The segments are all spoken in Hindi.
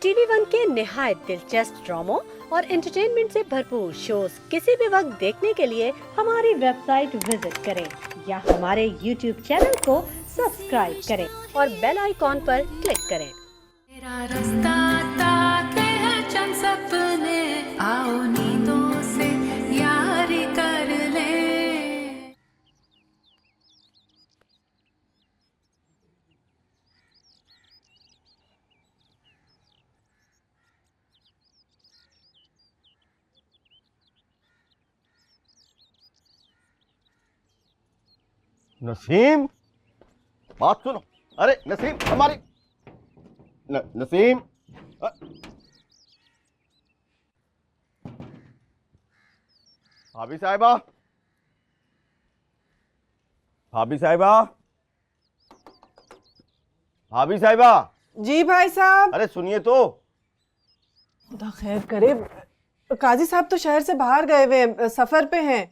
टीवी वन के निहायत दिलचस्प ड्रामों और एंटरटेनमेंट से भरपूर शोज किसी भी वक्त देखने के लिए हमारी वेबसाइट विजिट करें या हमारे यूट्यूब चैनल को सब्सक्राइब करें और बेल आइकॉन पर क्लिक करें। तेरा रास्ता ताते हैं चंद सपने, आओ नींदों से यारी कर ले। नसीम, बात सुनो। अरे नसीम, हमारी नसीम, भाभी साहिबा, भाभी साहिबा, भाभी साहिबा। जी भाई साहब। अरे सुनिए तो। खुदा खैर करे, काजी साहब तो शहर से बाहर गए हुए, सफर पे हैं।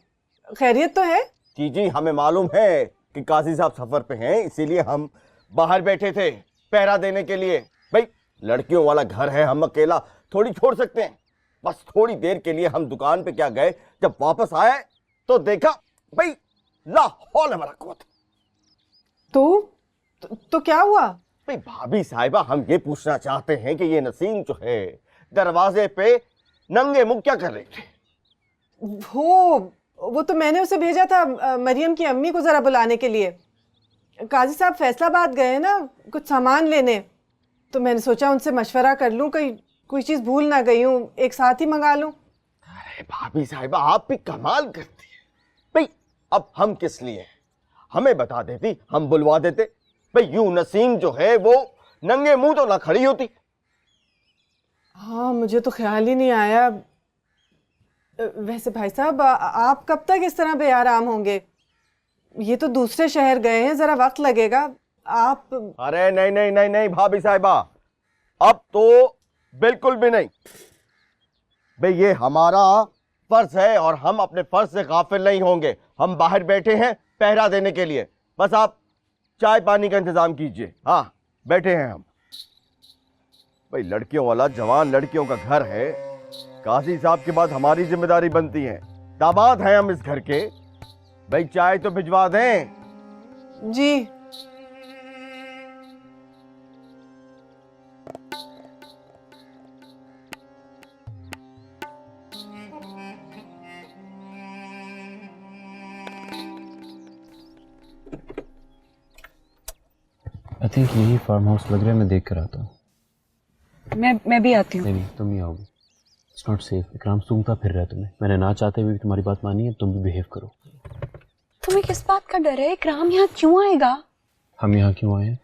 खैरियत तो है? जी जी, हमें मालूम है कि काजी साहब सफर पे हैं, इसीलिए हम बाहर बैठे थे पहरा देने के लिए। भाई लड़कियों वाला घर है, हम अकेला थोड़ी छोड़ सकते हैं। बस थोड़ी देर के लिए हम दुकान पे क्या गए, जब वापस आए तो देखा भाई ला हौल वला कुव्वत। तो क्या हुआ? भाई भाभी साहिबा, हम ये पूछना चाहते हैं कि ये नसीम जो है दरवाजे पे नंगे मुंह क्या कर रहे थे? वो तो मैंने उसे भेजा था मरियम की अम्मी को जरा बुलाने के लिए। काजी साहब फैसलाबाद गए हैं ना, कुछ सामान लेने, तो मैंने सोचा उनसे मशवरा कर लूं, कहीं कोई चीज भूल ना गई हूं, एक साथ ही मंगा लूं। अरे भाभी साहिबा, आप भी कमाल करती है। भाई अब हम किस लिए, हमें बता देती, हम बुलवा देते। भाई यूं नसीम जो है वो नंगे मुंह तो ना खड़ी होती। हाँ, मुझे तो ख्याल ही नहीं आया। वैसे भाई साहब, आप कब तक इस तरह बेआराम होंगे? ये तो दूसरे शहर गए हैं, जरा वक्त लगेगा। आप अरे नहीं नहीं नहीं नहीं भाभी साहिबा, अब तो बिल्कुल भी नहीं। भाई ये हमारा फर्ज है और हम अपने फर्ज से गाफिल नहीं होंगे। हम बाहर बैठे हैं पहरा देने के लिए, बस आप चाय पानी का इंतजाम कीजिए। हाँ, बैठे हैं हम। भाई लड़कियों वाला जवान लड़कियों का घर है, काजी साहब के बाद हमारी जिम्मेदारी बनती है। दामाद हैं हम इस घर के। भाई चाय तो भिजवा दें। जी। आई थिंक यही फार्म हाउस लग रहा है, मैं देख कर आता हूँ। मैं भी आती हूँ। नहीं तुम ही आओगी, इट्स नॉट सेफ। इकराम सूंघता फिर रहा है तुम्हें। मैंने ना चाहते हुए भी तुम्हारी बात मानी है, तुम भी बिहेव करो। तुम्हें किस बात का डर है? इकराम यहाँ क्यों आएगा? हम यहाँ क्यों आए हैं?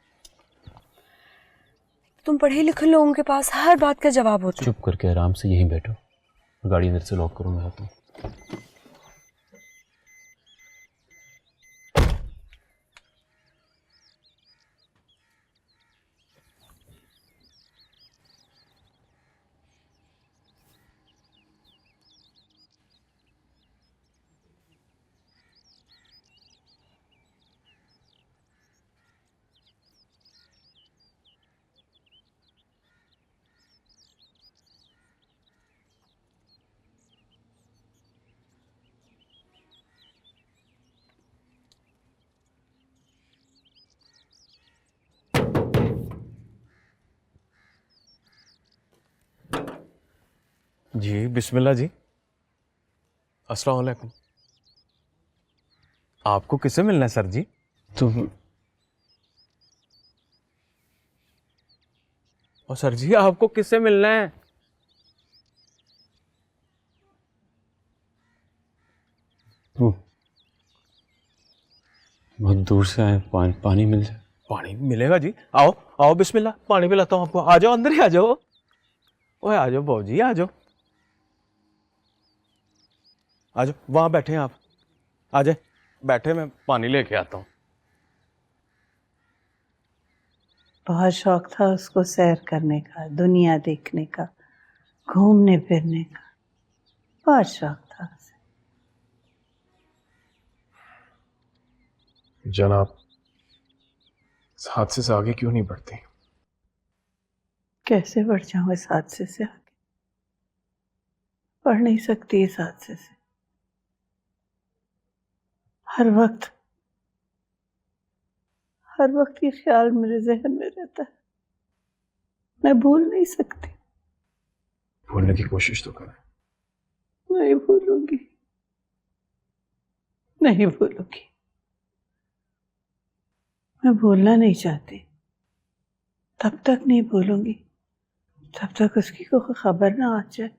तुम पढ़े लिखे लोगों के पास हर बात का जवाब होता है। चुप करके आराम से यहीं बैठो, गाड़ी अंदर से लॉक करो, मैं आता हूँ। जी बिस्मिल्लाह जी। अस्सलाम वालेकुम। आपको किससे मिलना है सर जी? तुम और सर जी आपको किससे मिलना है? बहुत दूर से आए, पानी मिल जाए। पानी मिलेगा जी, आओ आओ बिस्मिल्लाह, पानी पिलाता हूँ आपको। आ जाओ अंदर ही आ जाओ। ओए आ जाओ बाबूजी, आ जाओ आ जाओ, वहां बैठे हैं आप, आ जाए बैठे, मैं पानी लेके आता हूँ। बहुत शौक था उसको सैर करने का, दुनिया देखने का, घूमने फिरने का, बहुत शौक था उसे। जनाब, इस हादसे से आगे क्यों नहीं बढ़ते? कैसे बढ़ जाऊं इस हादसे से आगे? पढ़ नहीं सकती इस हादसे से। हर वक्त ये ख्याल मेरे जहन में रहता है। मैं भूल नहीं सकती। भूलने की कोशिश तो कर। नहीं भूलूंगी, नहीं भूलूंगी। मैं भूलना नहीं चाहती। तब तक नहीं भूलूंगी तब तक उसकी कोई खबर ना आ जाए।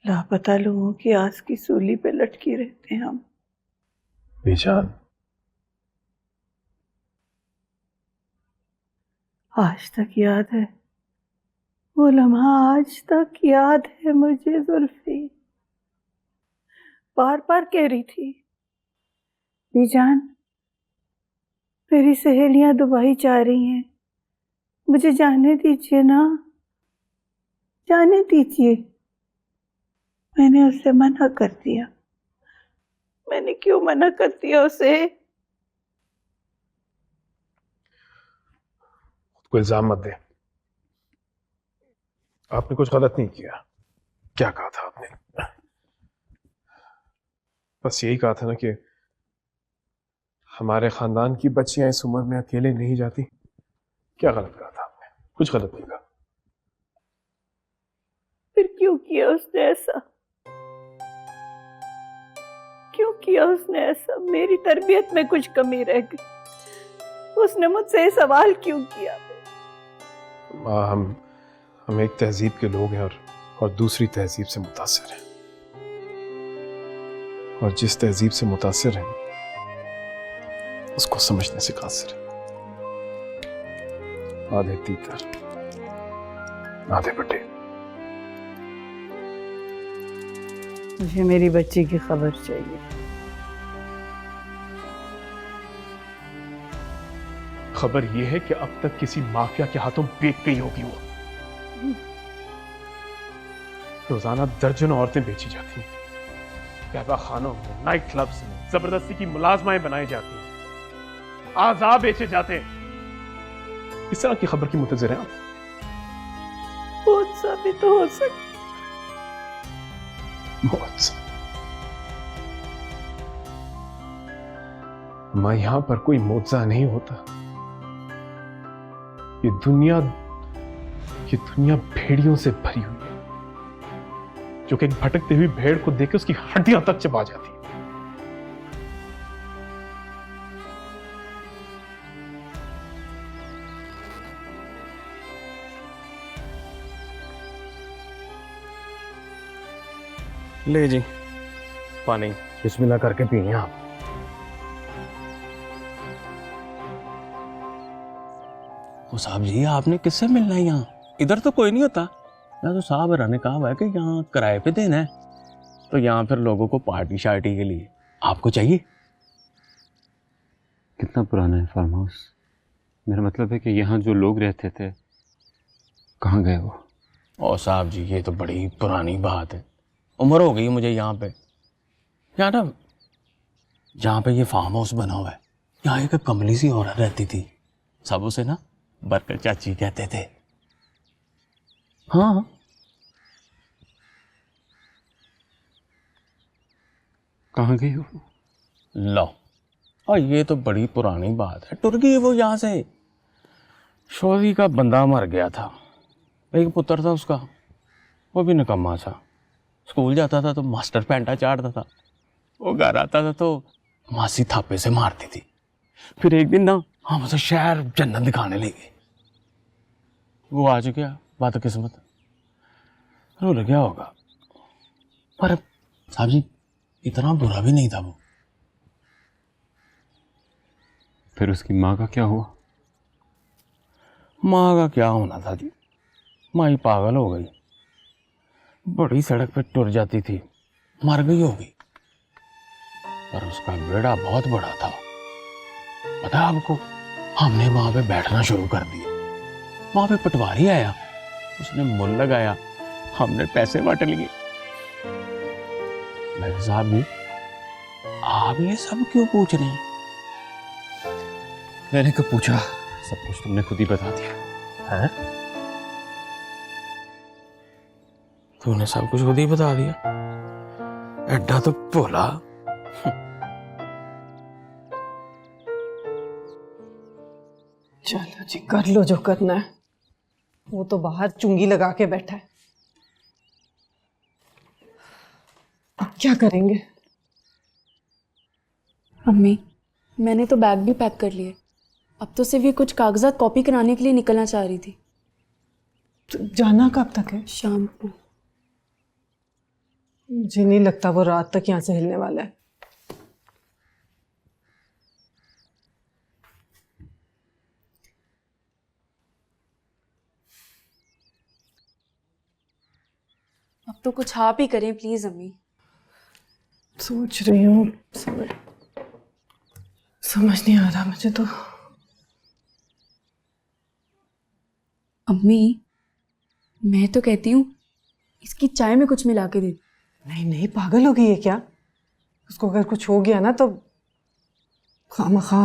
लापता लोगों की आस की सूली पे लटकी रहते हैं हम। बेजान, आज तक याद है वो लम्हा, आज तक याद है मुझे। जुल्फी बार बार कह रही थी, बीजान मेरी सहेलियां दुबई जा रही हैं, मुझे जाने दीजिए ना, जाने दीजिए। मैंने उसे मना कर दिया। मैंने क्यों मना कर दिया उसे? खुद को इल्जाम मत दे। आपने कुछ गलत नहीं किया। क्या कहा था आपने? बस यही कहा था ना कि हमारे खानदान की बच्चियां इस उम्र में अकेले नहीं जाती। क्या गलत कहा था आपने? कुछ गलत नहीं कहा। फिर क्यों किया उसने ऐसा? क्यों किया उसने ऐसा? मेरी तरबियत में कुछ कमी रह गई, उसने मुझसे सवाल क्यों किया? माँ, हम एक तहजीब के लोग हैं और दूसरी तहजीब से मुतासिर हैं। और जिस तहजीब से मुतासिर हैं उसको समझने से कासिर है। आधे तीतर आधे बटे। मुझे मेरी बच्ची की खबर चाहिए। खबर यह है कि अब तक किसी माफिया के हाथों बेच गई होगी वो। रोजाना दर्जनों औरतें बेची जाती हैं, कहवा खानों में, नाइट क्लब्स में जबरदस्ती की मुलाजमाएं बनाई जाती हैं, आजाद बेचे जाते हैं। इस तरह की खबर की मुंतजिर हैं आप? बहुत साबित तो हो सकता। बहुत। मां, यहां पर कोई मुआवजा नहीं होता। ये दुनिया भेड़ियों से भरी हुई है, जो कि एक भटकती हुई भेड़ को देख के उसकी हड्डियां तक चबा जाती है। ले जी पानी, बिस्मिल्लाह करके पिए आप। तो साहब जी, आपने किससे मिलना है यहाँ? इधर तो कोई नहीं होता। मैं तो साहब ने कहा हुआ है कि यहाँ किराए पे देना है, तो यहाँ फिर लोगों को पार्टी शार्टी के लिए आपको चाहिए। कितना पुराना है फार्म हाउस? मेरा मतलब है कि यहाँ जो लोग रहते थे कहाँ गए वो? ओ साहब जी, ये तो बड़ी पुरानी बात है। उम्र हो गई मुझे यहाँ पे। यहाँ ना, जहाँ पे ये फार्म हाउस बना हुआ है, यहाँ एक कमली सी औरत रहती थी। सब उसे ना बरकत चाची कहते थे। हाँ, कहाँ गई वो? लो, और ये तो बड़ी पुरानी बात है। टुर गई वो यहाँ से। शौरी का बंदा मर गया था, एक पुत्र था उसका, वो भी निकम्मा था। स्कूल जाता था तो मास्टर पैंटा चाटता था, वो घर आता था तो मासी थापे से मारती थी। फिर एक दिन ना हम उसे शहर जन्नत दिखाने ले गए। वो आज क्या बात किस्मत, रो लग गया होगा। पर साहब जी, इतना बुरा भी नहीं था वो। फिर उसकी माँ का क्या हुआ? माँ का क्या होना था जी, माँ ही पागल हो गई। बड़ी सड़क पे टुर जाती थी, मर गई होगी। पर उसका बेड़ा बहुत बड़ा था, पता है आपको? हमने वहां पे बैठना शुरू कर दिया। वहां पे पटवारी आया, उसने मुल लगाया, हमने पैसे बांट लिए। मैं साहब जी, आप ये सब क्यों पूछ रहे हैं? मैंने कब पूछा सब कुछ तुमने खुद ही बता दिया है? तूने सब कुछ खुद ही बता दिया? एड्डा तो भोला। चलो जी, कर लो जो करना है। वो तो बाहर चुंगी लगा के बैठा है। अब क्या करेंगे? अम्मी, मैंने तो बैग भी पैक कर लिए। अब तो सिर्फ ये कुछ कागजात कॉपी कराने के लिए निकलना चाह रही थी। तो जाना कब तक है? शाम को। मुझे नहीं लगता वो रात तक यहाँ से हिलने वाला है। अब तो कुछ आप ही करें प्लीज अम्मी। सोच रही हूँ, समझ नहीं आ रहा मुझे तो। अम्मी, मैं तो कहती हूँ इसकी चाय में कुछ मिला के दे। नहीं नहीं, पागल हो गई है क्या? उसको अगर कुछ हो गया ना तो खामखा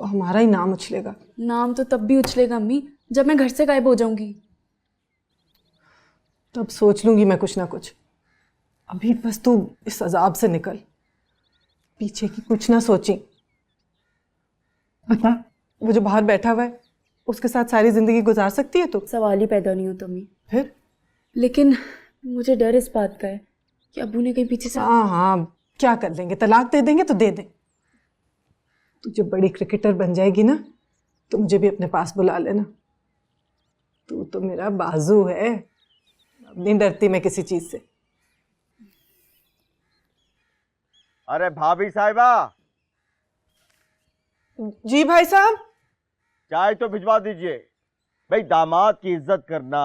हमारा ही नाम उछलेगा। नाम तो तब भी उछलेगा अम्मी जब मैं घर से गायब हो जाऊंगी। तब सोच लूंगी मैं कुछ ना कुछ। अभी बस तू इस अजाब से निकल, पीछे की कुछ ना सोची। बता, वो जो बाहर बैठा हुआ है उसके साथ सारी जिंदगी गुजार सकती है तू? सवाल ही पैदा नहीं होता अम्मी। फिर? लेकिन मुझे डर इस बात का है कि अब्बू ने कहीं पीछे से। हाँ हाँ, क्या कर देंगे? तलाक दे देंगे तो दे दें। तू जब बड़ी क्रिकेटर बन जाएगी ना तो मुझे भी अपने पास बुला लेना। तू तो मेरा बाजू है, अब नहीं डरती मैं किसी चीज से। अरे भाभी साहिबा, जी भाई साहब। चाय तो भिजवा दीजिए। भाई, दामाद की इज्जत करना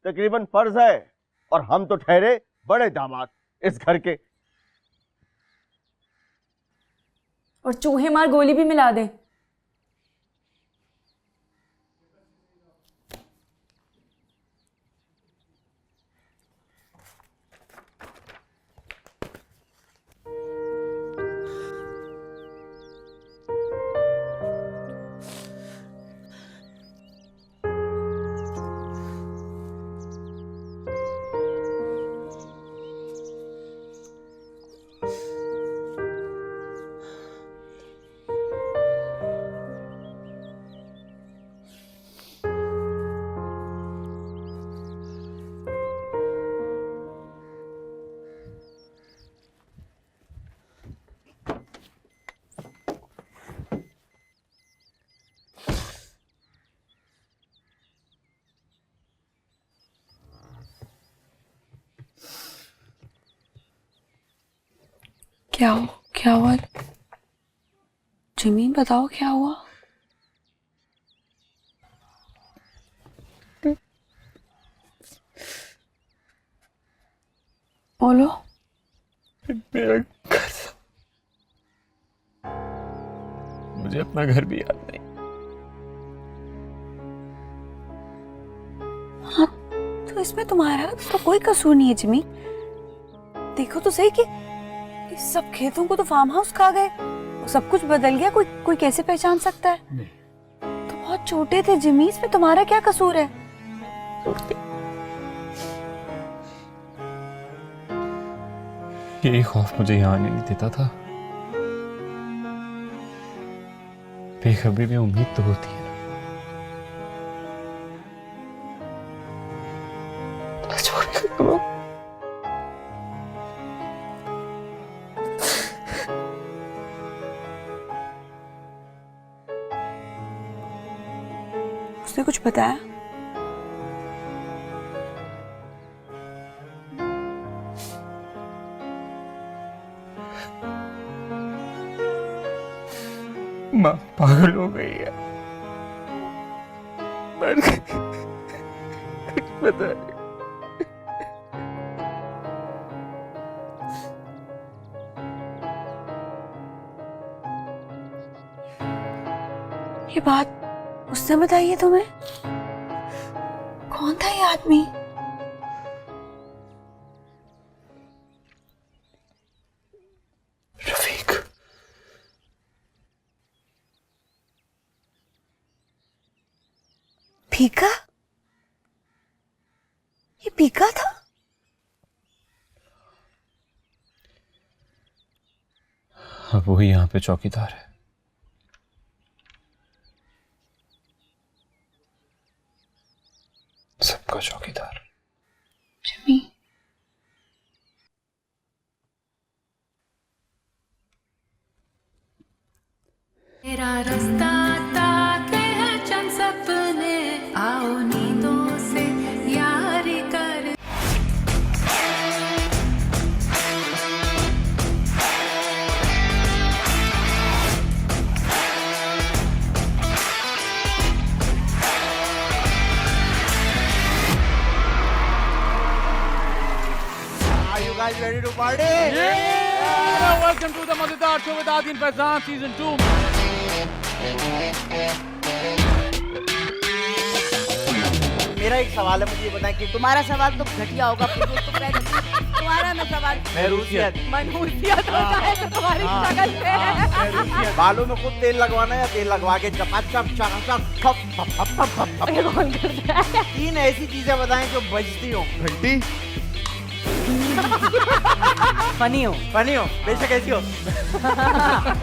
तकरीबन फर्ज है, और हम तो ठहरे बड़े दामाद इस घर के। और चूहे मार गोली भी मिला दें। क्या हुआ? जिमी, बताओ क्या हुआ? बोलो। मेरा घर, मुझे अपना घर भी याद नहीं। हाँ, तो इसमें तुम्हारा तो कोई कसूर नहीं है जिमी। देखो तो सही कि इस सब खेतों को तो फार्म हाउस खा गए। सब कुछ बदल गया। कोई कैसे पहचान सकता है? नहीं। तो बहुत छोटे थे जिमी, इसमें तुम्हारा क्या कसूर है? यही खौफ मुझे यहाँ आने नहीं देता था। बेखबरी में उम्मीद तो होती है ना। उसने कुछ बताया? माँ पागल हो गई है, मर गई। कुछ पता नहीं। ये बात उसने बताई है तुम्हें? कौन था ये आदमी? रफीक। भीगा? ये भीगा था? अब वही यहाँ पे चौकीदार है। सबका चौकीदार। जिमी, मेरा रास्ता ताके हैं चंद सपने, आओ नींदों से यारी कर। Welcome to the मजेदार शो विद आदिन फैजान सीजन 2। मेरा एक सवाल है, मुझे ये बताएं कि तुम्हारा सवाल तो घटिया होगा, तुम्हारा ना सवाल मनहूसियत होता है तो तुम्हारी शक्ल पे है। बालों में खुद तेल लगवाना या तेल लगवा के चपाचप चकाचक फप फप फप फप फप। तीन ऐसी चीजें बताएं जो बजती हो। घंटी। फनी हो बेशक ऐसी हो।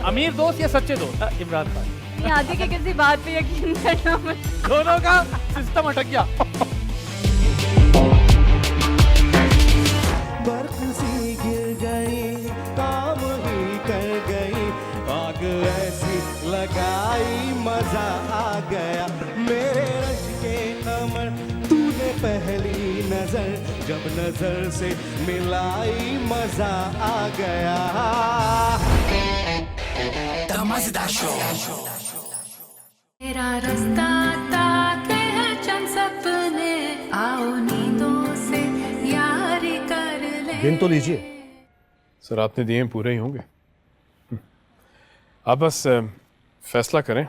अमीर दोस्त या सच्चे दोस्त? इमरान खान। आदि के किसी बात पे यकीन करना मत। दोनों का सिस्टम अटक गया। बर्फ सी गिर गई, काम ही कर गई, आग ऐसी लगाई, मजा आ गया। मेरे रश के कमर तूने पहली नजर, जब नजर से मिलाई, मजा आ गया। मजेदार शो। मेरा रास्ता ताके हैं चंद सपने, आओ नींदों से यारी कर ले। गिन तो लीजिए। सर आपने दिए पूरे ही होंगे। आप बस फैसला करें,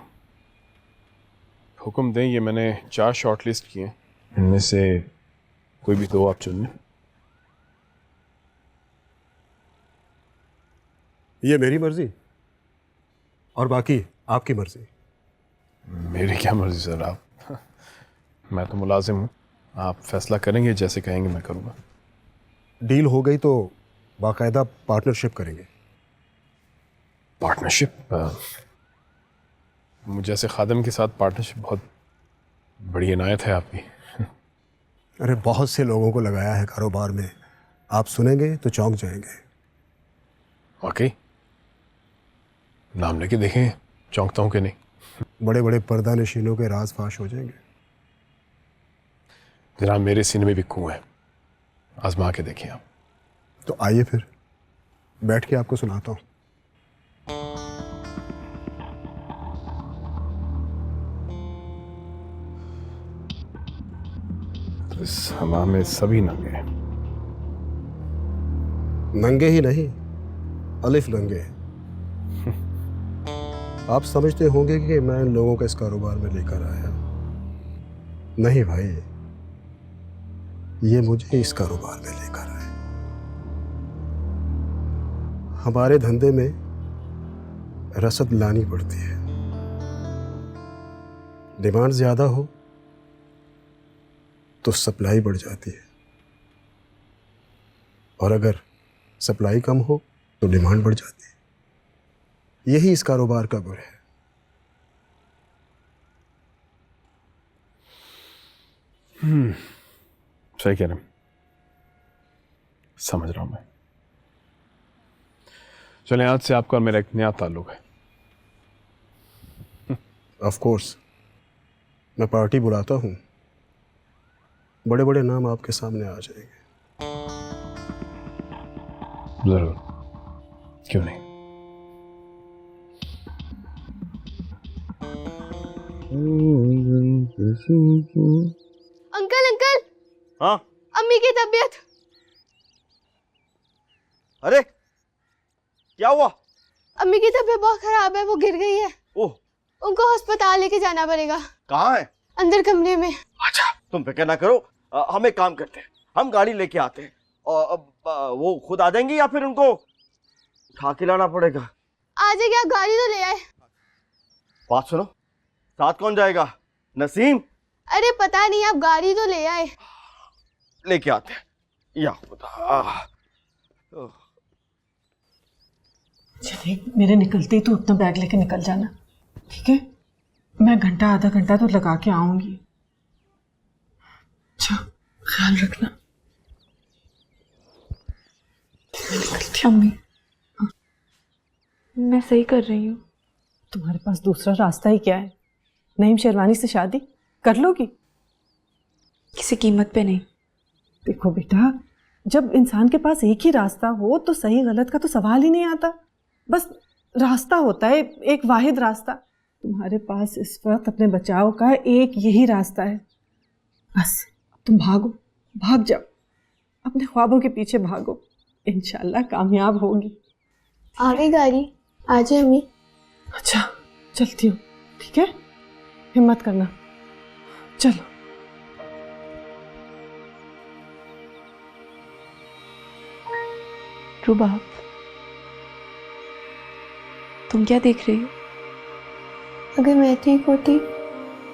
हुक्म दें। ये मैंने 4 शॉर्ट लिस्ट किए हैं, इनमें से कोई भी 2 आप चुन लें। ये मेरी मर्जी और बाकी आपकी मर्जी। मेरी क्या मर्जी सर, आप मैं तो मुलाजिम हूँ। आप फैसला करेंगे, जैसे कहेंगे मैं करूँगा। डील हो गई तो बाकायदा पार्टनरशिप करेंगे। पार्टनरशिप? मुझे ऐसे खादम के साथ पार्टनरशिप बहुत बड़ी इनायत है आपकी। अरे बहुत से लोगों को लगाया है कारोबार में, आप सुनेंगे तो चौंक जाएंगे। वाकई? नाम लेके देखें, चौंकता हूँ कि नहीं। बड़े बड़े पर्दा नशीनों के राज फाश हो जाएंगे। जनाब मेरे सीने में भी कुएं है, आजमा के देखिए आप। तो आइए फिर बैठ के आपको सुनाता हूँ। तो इस हमाम में सभी नंगे हैं। नंगे ही नहीं, अलिफ नंगे। आप समझते होंगे कि मैं इन लोगों को इस कारोबार में लेकर आया। नहीं भाई, ये मुझे इस कारोबार में लेकर आए। हमारे धंधे में रसद लानी पड़ती है। डिमांड ज्यादा हो तो सप्लाई बढ़ जाती है, और अगर सप्लाई कम हो तो डिमांड बढ़ जाती है। यही इस कारोबार का गुर है। सही कह रहे हैं, समझ रहा हूं मैं। चलें, आज से आपका और मेरा एक नया ताल्लुक है। ऑफ कोर्स, मैं पार्टी बुलाता हूं, बड़े बड़े नाम आपके सामने आ जाएंगे। जरूर, क्यों नहीं। अंकल अंकल, हाँ? अम्मी की तबीयत। अरे क्या हुआ? अम्मी की तबीयत बहुत खराब है, वो गिर गई है। ओह, उनको अस्पताल लेके जाना पड़ेगा। कहाँ है? अंदर कमरे में। अच्छा, तुम फिक्र ना करो, हम एक काम करते हैं, हम गाड़ी लेके आते हैं और वो खुद आ जाएंगी या फिर उनको उठा के लाना पड़ेगा? आ जाएगी, आप गाड़ी तो ले आए। बात सुनो, साथ कौन जाएगा? नसीम? अरे पता नहीं, आप गाड़ी तो ले आए। लेके आते हैं। या खुदा। चलिए, मेरे निकलते ही तो अपना बैग लेके निकल जाना, ठीक है? मैं घंटा आधा घंटा तो लगा के आऊंगी। अच्छा, ख्याल रखना। निकलती अम्मी। मैं सही कर रही हूँ। तुम्हारे पास दूसरा रास्ता ही क्या है? नईम शेरवानी से शादी कर लोगी? किसी कीमत पे नहीं। देखो बेटा, जब इंसान के पास एक ही रास्ता हो तो सही गलत का तो सवाल ही नहीं आता। बस रास्ता होता है, एक वाहिद रास्ता। तुम्हारे पास इस वक्त अपने बचाव का एक यही रास्ता है। बस तुम भागो, भाग जाओ, अपने ख्वाबों के पीछे भागो, इंशाल्लाह कामयाब होगी। आ गई गाड़ी, आ जाए अम्मी। अच्छा, चलती हूँ, ठीक है? हिम्मत करना, चलो। रुबाब, तुम क्या देख रही हो? अगर मैं ठीक होती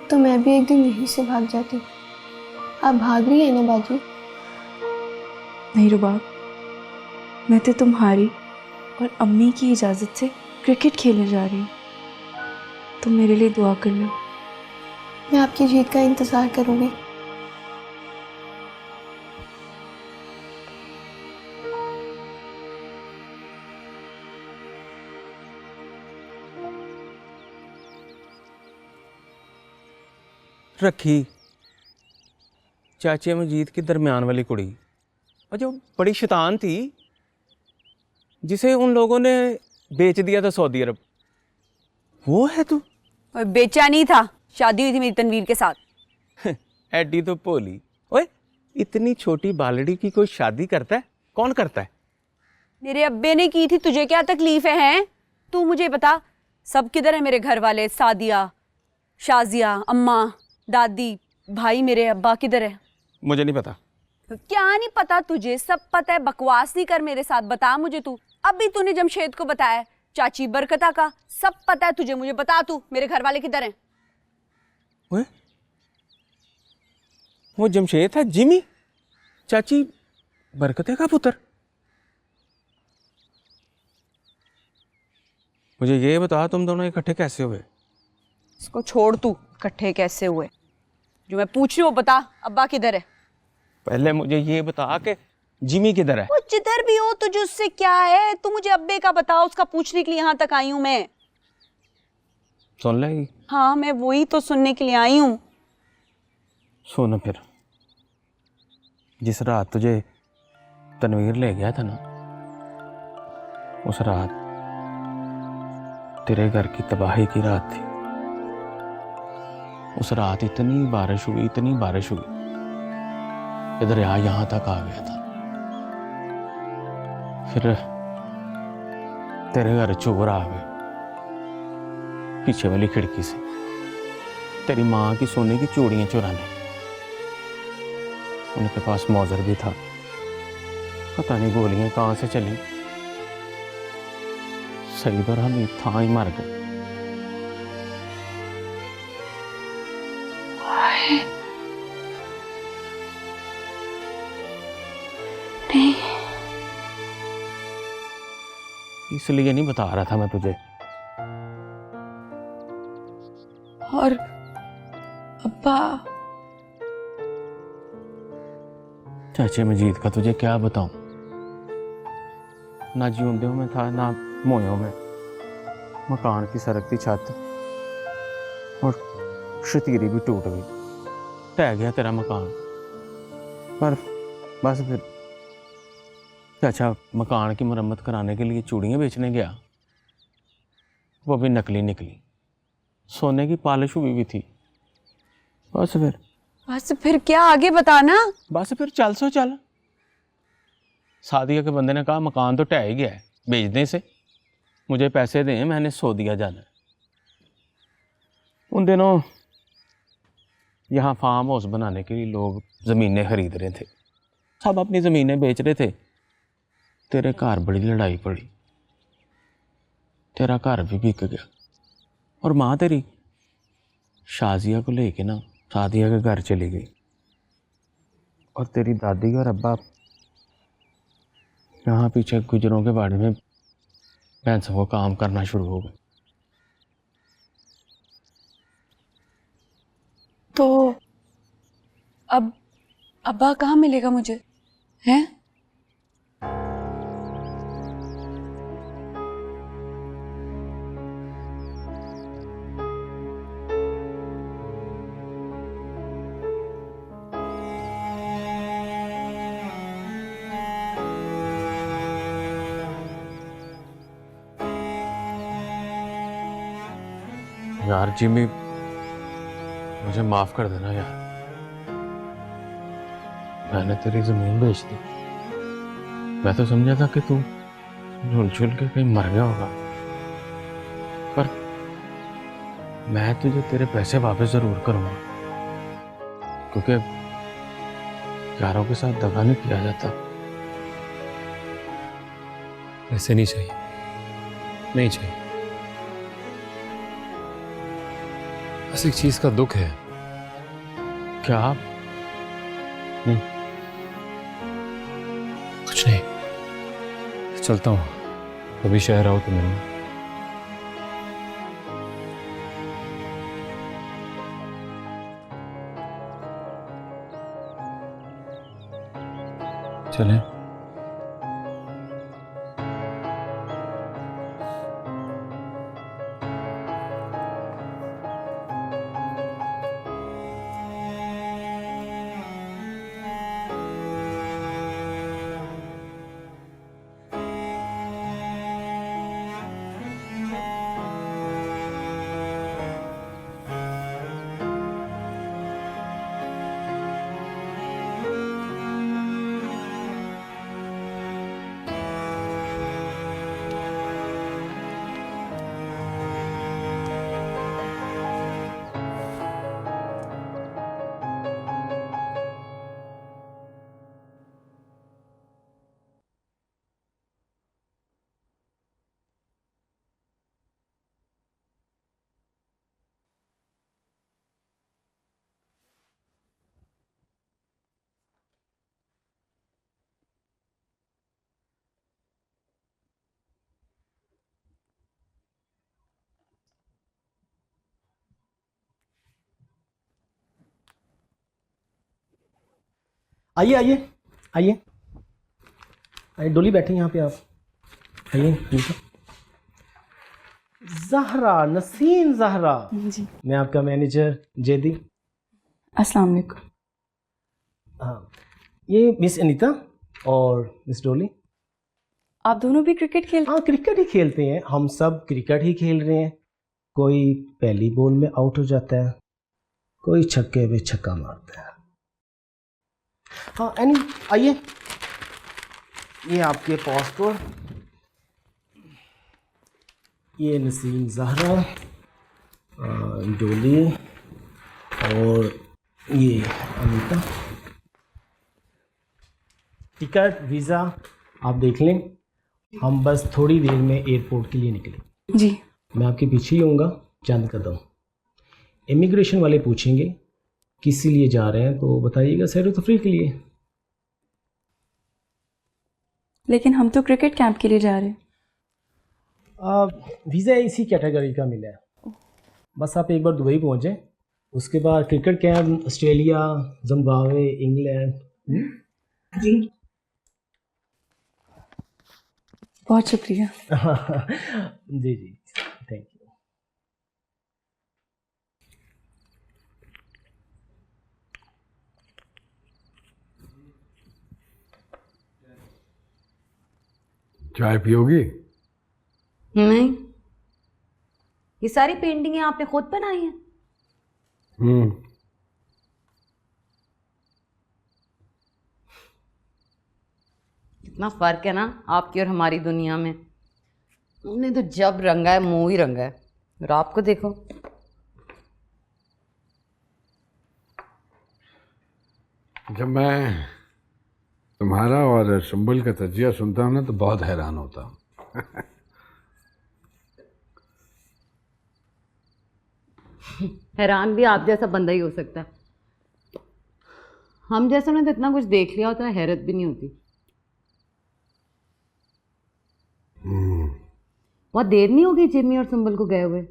तो मैं भी एक दिन यहीं से भाग जाती। आप भाग रही है ना बाजू? नहीं रुबाब, मैं तो तुम्हारी और अम्मी की इजाज़त से क्रिकेट खेलने जा रही हूँ। तुम मेरे लिए दुआ कर लो। मैं आपकी जीत का इंतज़ार करूँगी। रखी चाचे मजीद की दरमियान वाली कुड़ी, और जो बड़ी शैतान थी जिसे उन लोगों ने बेच दिया था सऊदी अरब, वो है तू? और बेचा नहीं था, शादी हुई थी मेरी तनवीर के साथ। एडी तो भोली। ओए, इतनी छोटी बालड़ी की कोई शादी करता है? कौन करता है? मेरे अब्बे ने की थी, तुझे क्या तकलीफ है? तू मुझे बता, सब किधर है मेरे घर वाले? सादिया, शाजिया, अम्मा, दादी, भाई, मेरे अब्बा किधर है? मुझे नहीं पता। क्या नहीं पता तुझे? सब पता है, बकवास नहीं कर मेरे साथ। बता मुझे तू, अभी तूने जमशेद को बताया, चाची बरकता का सब पता है तुझे। मुझे बता तू, मेरे घर वाले किधर हैं? वो जमशेद है जिमी, चाची बरकते का पुत्र। मुझे ये बता, तुम दोनों इकट्ठे कैसे हुए? इसको छोड़, तू इकट्ठे कैसे हुए? जो मैं पूछ रही हूँ बता, अब्बा किधर है? पहले मुझे ये बता कि जिमी किधर है? वो जिधर भी हो तुझे उससे क्या है? तू मुझे अब्बे का बता, उसका पूछने के लिए यहाँ तक आई हूँ मैं। सुन लेगी? हाँ, मैं वही तो सुनने के लिए आई हूँ। सुन फिर, जिस रात तुझे तनवीर ले गया था ना, उस रात तेरे घर की तबाही की रात थी। उस रात इतनी बारिश हुई, इतनी बारिश हुई, इधर यहाँ तक आ गया था। फिर तेरे घर चोर आ गए पीछे वाली खिड़की से, तेरी माँ की सोने की चूड़ियां चुराने। उनके पास मौजर भी था, पता नहीं गोलियां कहाँ से चली। सही बार हम था ही मर गए। नहीं, इसलिए नहीं बता रहा था मैं तुझे। और अब्बा? चाचे मजीद का तुझे क्या बताऊं? ना जीउंदे में था, ना मोयों में। मकान की सरकती छत और शतीरी भी टूट गई, ढह गया तेरा मकान। पर बस फिर चाचा मकान की मरम्मत कराने के लिए चूड़ियाँ बेचने गया, वो भी नकली निकली, सोने की पॉलिश हुई भी थी। बस फिर क्या आगे बताना? बस फिर चल सो चल। सादिया के बंदे ने कहा मकान तो ढह ही गया है, बेचने से मुझे पैसे दें, मैंने सऊदीया जाना है। उन दिनों यहाँ फार्म हाउस बनाने के लिए लोग ज़मीनें खरीद रहे थे, सब अपनी ज़मीनें बेच रहे थे। तेरे घर बड़ी लड़ाई पड़ी, तेरा घर भी बिक गया, और माँ तेरी शाजिया को लेके ना सादिया के घर चली गई और तेरी दादी और अब्बा यहाँ पीछे गुजरों के बाड़े में भैंसों को काम करना शुरू हो गए। तो अब अब्बा कहाँ मिलेगा मुझे, हैं? यार जिमी, मुझे माफ कर देना यार, मैंने तेरी जमीन बेच दी। मैं तो समझा था कि तू झुल के कहीं मर गया होगा, पर मैं तुझे तेरे पैसे वापस जरूर करूंगा, क्योंकि यारों के साथ दगा नहीं किया जाता। ऐसे नहीं चाहिए, नहीं चाहिए। बस एक चीज का दुख है। क्या? नहीं, कुछ नहीं, चलता हूँ। कभी शहर आओ तो मिलना। चलें? आइए आइए आइए आइए, डोली बैठे यहाँ पे आप। आइए ज़हरा, नसीम ज़हरा जी। मैं आपका मैनेजर जेदी। अस्सलाम वालेकुम। हाँ, ये मिस अनीता और मिस डोली। आप दोनों भी क्रिकेट खेलते? हाँ, क्रिकेट ही खेलते हैं, हम सब क्रिकेट ही खेल रहे हैं। कोई पहली बॉल में आउट हो जाता है, कोई छक्के पे छक्का मारता है। हाँ एनी, आइए, ये आपके पासपोर्ट, ये नसीम ज़हरा, डोली और ये अनीता। टिकट वीज़ा आप देख लें, हम बस थोड़ी देर में एयरपोर्ट के लिए निकले। जी। मैं आपके पीछे ही होऊंगा, चंद कदम। इमिग्रेशन वाले पूछेंगे किस लिए जा रहे हैं तो बताइएगा, सैर तफरीह के लिए। लेकिन हम तो क्रिकेट कैंप के लिए जा रहे हैं। वीज़ा इसी कैटेगरी का मिला है, बस आप एक बार दुबई पहुंचे, उसके बाद cricket camp Australia, Zimbabwe, England. जी, बहुत शुक्रिया। जी जी, थैंक यू। चाय पियोगी? नहीं, ये सारी पेंटिंगें आपने खुद बनाई हैं? इतना फर्क है ना आपकी और हमारी दुनिया में। हमने तो जब रंगा है मुंह ही रंगा है, और आपको देखो। जब मैं तुम्हारा और सुंबल का तजिया सुनता हूँ ना तो बहुत हैरान होता हूँ। हैरान भी आप जैसा बंदा ही हो सकता है। हम जैसा ने तो इतना कुछ देख लिया होता है, हैरत भी नहीं होती। बहुत देर नहीं हो गई जिम्मी और संबल को गए हुए?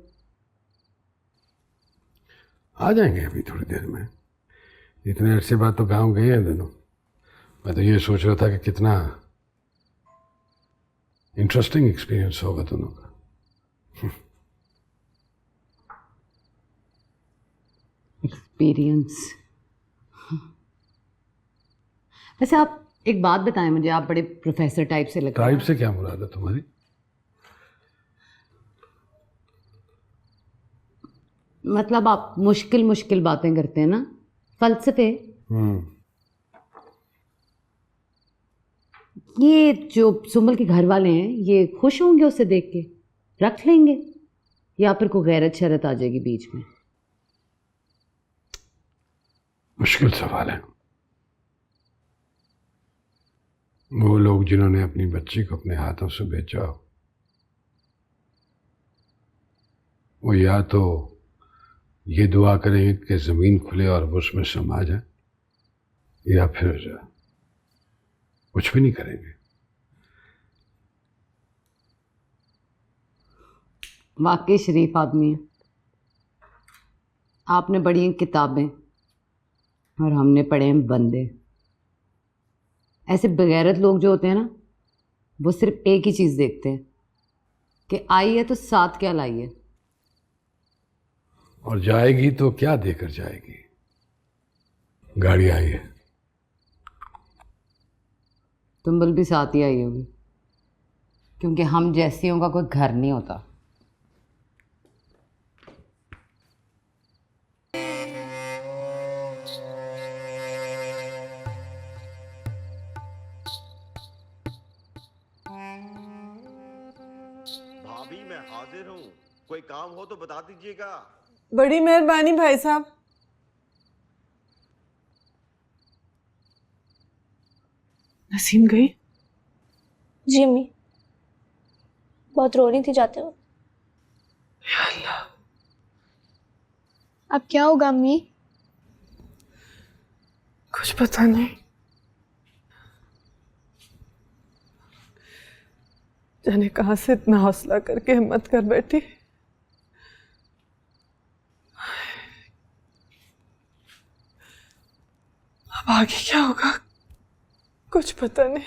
आ जाएंगे अभी थोड़ी देर में। इतने अरसे बाद तो गांव गए हैं दोनों। मैं तो ये सोच रहा था कि कितना इंटरेस्टिंग एक्सपीरियंस होगा दोनों का। एक्सपीरियंस। वैसे आप एक बात बताएं मुझे, आप बड़े प्रोफेसर टाइप से लगते हैं। टाइप से क्या मुराद है तुम्हारी? मतलब आप मुश्किल मुश्किल बातें करते हैं ना, फलसफे। ये जो सुंबल के घर वाले हैं ये खुश होंगे उसे देख के, रख लेंगे, या फिर कोई गैरत शरत आ जाएगी बीच में? मुश्किल सवाल है। वो लोग जिन्होंने अपनी बच्ची को अपने हाथों से बेचा हो, वो या तो ये दुआ करेंगे कि जमीन खुले और वो उसमें समा जाए, या फिर कुछ भी नहीं करेंगे। वाकई शरीफ आदमी है। आपने पढ़ी हैं किताबें और हमने पढ़े हैं बंदे। ऐसे बेगैरत लोग जो होते हैं ना, वो सिर्फ एक ही चीज़ देखते हैं कि आई है तो साथ क्या लाई है, और जाएगी तो क्या देकर जाएगी। गाड़ी आई है। तुंबल भी साथ ही आई होगी, क्योंकि हम जैसियों का कोई घर नहीं होता। भाभी मैं हाजिर हूँ, कोई काम हो तो बता दीजिएगा। बड़ी मेहरबानी भाई साहब। नसीम गई? जी अम्मी, बहुत रो रही थी जाते हुए। या अल्लाह। अब क्या होगा अम्मी? कुछ पता नहीं। जाने कहां से इतना हौसला करके हिम्मत कर बैठी। अब आगे क्या होगा कुछ पता नहीं।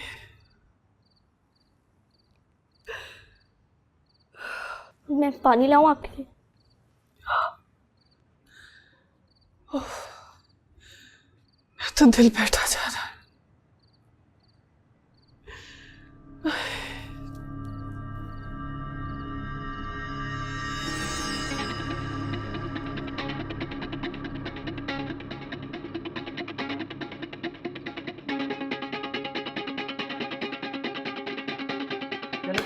मैं पानी लाऊं आपके लिए? तो दिल बैठा जा रहा है।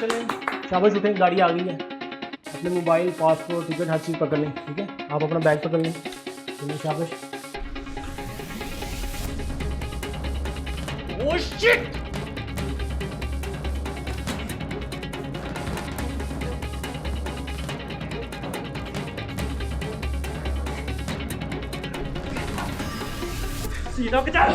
चलें, शाबाश उठें, गाड़ी आ गई है। अपने मोबाइल, पासपोर्ट, टिकट हर चीज़ पकड़ लें, ठीक है? आप अपना बैग पकड़ लें। चलिए शाबाश। Oh shit! सीधा के जा।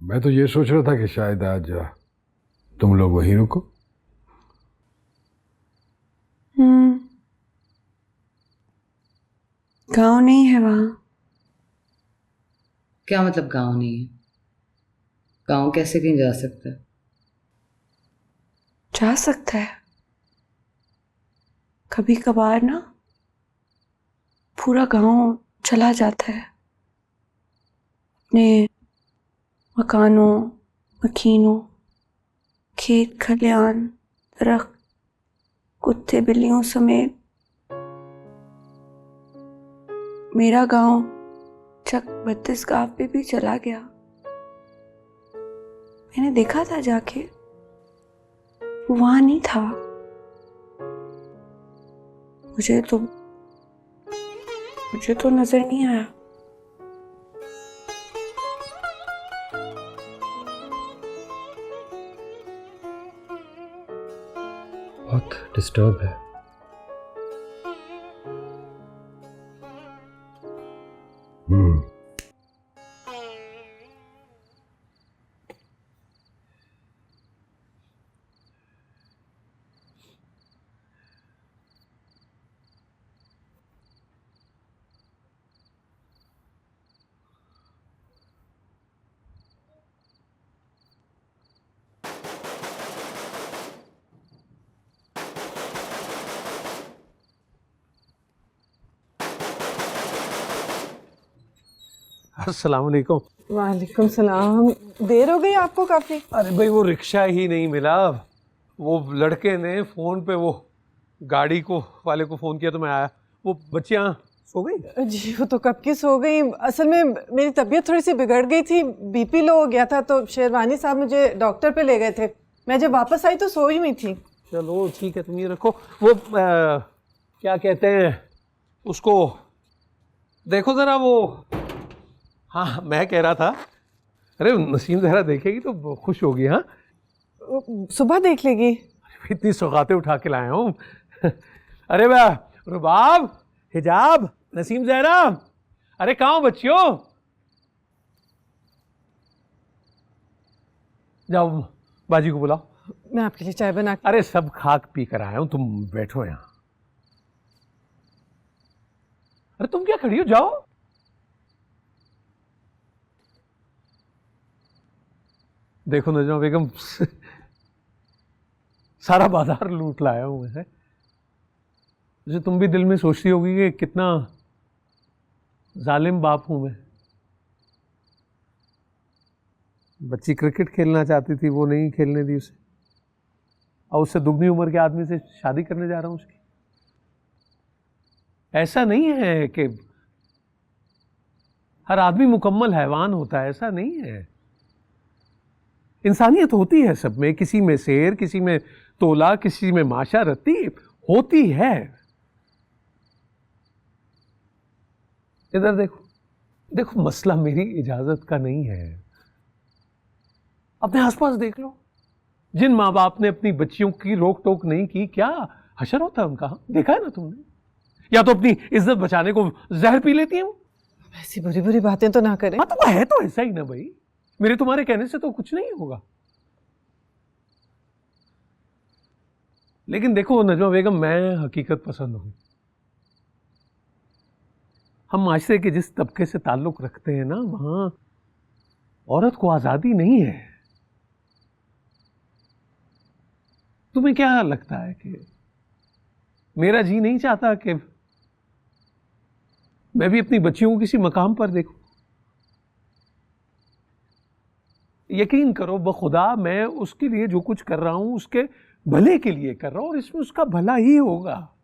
मैं तो ये सोच रहा था कि शायद आज तुम लोग वहीं रुको। गांव नहीं है वहां। क्या मतलब गांव नहीं है? गांव कैसे कहीं जा सकता है? जा सकता है, कभी कभार ना पूरा गांव चला जाता है अपने मकानों, मकीनों, खेत खलियान, दरख्त, कुत्ते बिल्लियों समेत मेरा गांव चक 32 गांव पे भी चला गया। मैंने देखा था जाके, वो वहां नहीं था। मुझे तो नजर नहीं आया। बहुत डिस्टर्ब है। अस्सलाम वालेकुम। वालेकुम सलाम। देर हो गई आपको काफी? अरे भाई वो रिक्शा ही नहीं मिला। वो लड़के ने फोन पे वो गाड़ी को वाले को फोन किया तो मैं आया। वो बच्चियाँ सो गई? जी वो तो कब की सो गई। असल में मेरी तबीयत थोड़ी सी बिगड़ गई थी, बीपी लो हो गया था, तो शेरवानी साहब मुझे डॉक्टर पे ले गए थे। मैं जब वापस आई तो सोई हुई थी। चलो ठीक है, तुम ये रखो। वो क्या कहते हैं उसको, देखो जरा वो। हाँ मैं कह रहा था, अरे नसीम जहरा देखेगी तो खुश होगी। हाँ सुबह देख लेगी। इतनी सौगातें उठा के लाया हूँ। अरे वाह, रुबाब, हिजाब, नसीम जहरा, अरे कहाँ हो बच्चियों? जाओ बाजी को बुलाओ। मैं आपके लिए चाय बना। अरे सब खाक पी कर आया हूँ, तुम बैठो यहाँ। अरे तुम क्या खड़ी हो, जाओ। देखो नजमा बेगम, सारा बाजार लूट लाया हूं मैं। जैसे तुम भी दिल में सोचती होगी कि कितना जालिम बाप हूं मैं। बच्ची क्रिकेट खेलना चाहती थी, वो नहीं खेलने दी उसे, और उससे दुगनी उम्र के आदमी से शादी करने जा रहा हूं उसकी। ऐसा नहीं है कि हर आदमी मुकम्मल हैवान होता है, ऐसा नहीं है। इंसानियत होती है सब में, किसी में शेर, किसी में तोला, किसी में माशा रत्ती होती है। इधर देखो, देखो मसला मेरी इजाजत का नहीं है। अपने आसपास देख लो, जिन माँ बाप ने अपनी बच्चियों की रोक टोक नहीं की, क्या हशर होता है उनका। देखा है ना तुमने? या तो अपनी इज्जत बचाने को जहर पी लेती हूँ। ऐसी बुरी बुरी बातें तो ना करें। हाँ तो है तो ऐसा ही ना भाई, मेरे तुम्हारे कहने से तो कुछ नहीं होगा। लेकिन देखो नजमा बेगम, मैं हकीकत पसंद हूं। हम माशरे के जिस तबके से ताल्लुक रखते हैं ना, वहां औरत को आजादी नहीं है। तुम्हें क्या लगता है कि मेरा जी नहीं चाहता कि मैं भी अपनी बच्चियों को किसी मकाम पर देखूं? यकीन करो बखुदा, मैं उसके लिए जो कुछ कर रहा हूं उसके भले के लिए कर रहा हूं, और इसमें उसका भला ही होगा।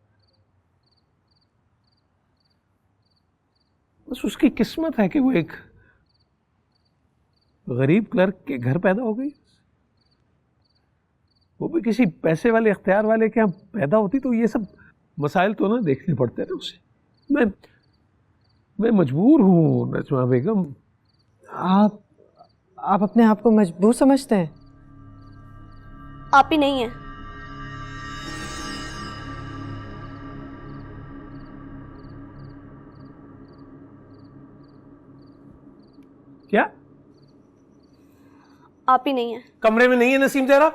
बस उसकी किस्मत है कि वो एक गरीब क्लर्क के घर पैदा हो गई। वो भी किसी पैसे वाले इख्तियार वाले के यहाँ पैदा होती तो ये सब मसाइल तो ना देखने पड़ते ना उसे। मैं मजबूर हूं नजमा बेगम। आप अपने आप को मजबूर समझते हैं? आप ही नहीं है। क्या? आप ही नहीं है। कमरे में नहीं है नसीम जहरा?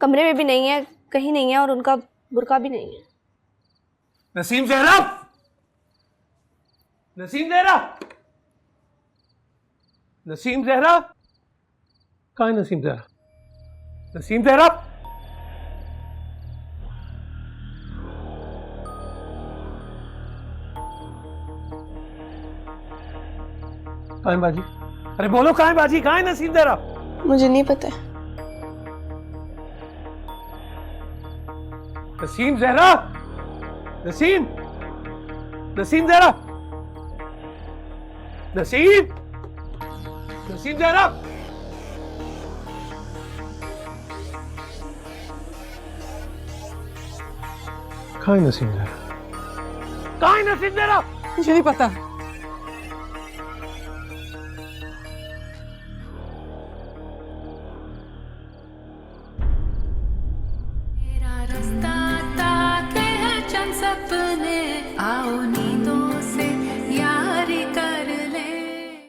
कमरे में भी नहीं है, कहीं नहीं है, और उनका बुर्का भी नहीं है। नसीम जहरा, नसीम जहरा, नसीम जहरा, कहाँ है नसीम जहरा? नसीम जहरा, कहाँ है बाजी? अरे बोलो कहाँ है बाजी, कहाँ है नसीम जहरा? मुझे नहीं पता। नसीम जहरा, नसीम, नसीम जहरा, नसीम, नसीम जहरा। कहाँ है नसीम जहरा? कहाँ है नसीम जहरा? मुझे नहीं पता।